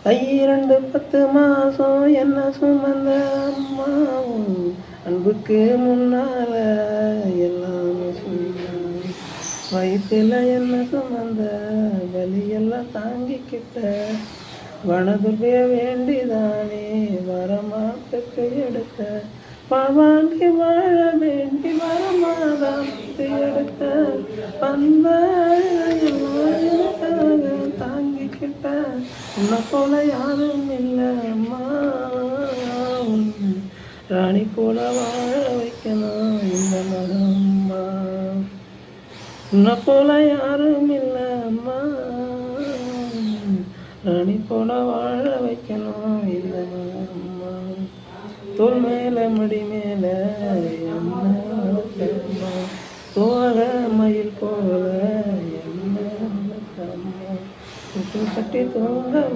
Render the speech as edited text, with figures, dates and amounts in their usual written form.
2 10 மாசம் என்ன சுமந்த அம்மாவும் அன்புக்கு முன்னால எல்லாமே சொன்னாங்க. வயிற்றுல என்ன சுமந்த வலியெல்லாம் தாங்கிக்கிட்ட வனதுர்பிய வேண்டிதானே வரமா பெற்று எடுத்த வாழ்வாங்கி வாழ வேண்டி வரமாதான் பெற்று எடுத்த வந்த தாங்கிக்கிட்ட உன்னை போல யாரும் இல்லை அம்மா ராணி போல வாழ வைக்கணும் இந்த மகம்மா உன்னை போல யாரும் இல்லை அம்மா ராணி போல வாழ வைக்கணும் இந்த மகம்மா தோல் மேல முடி மேல என்ன தோழ மயில் போல என்ன கட்டி தூங்க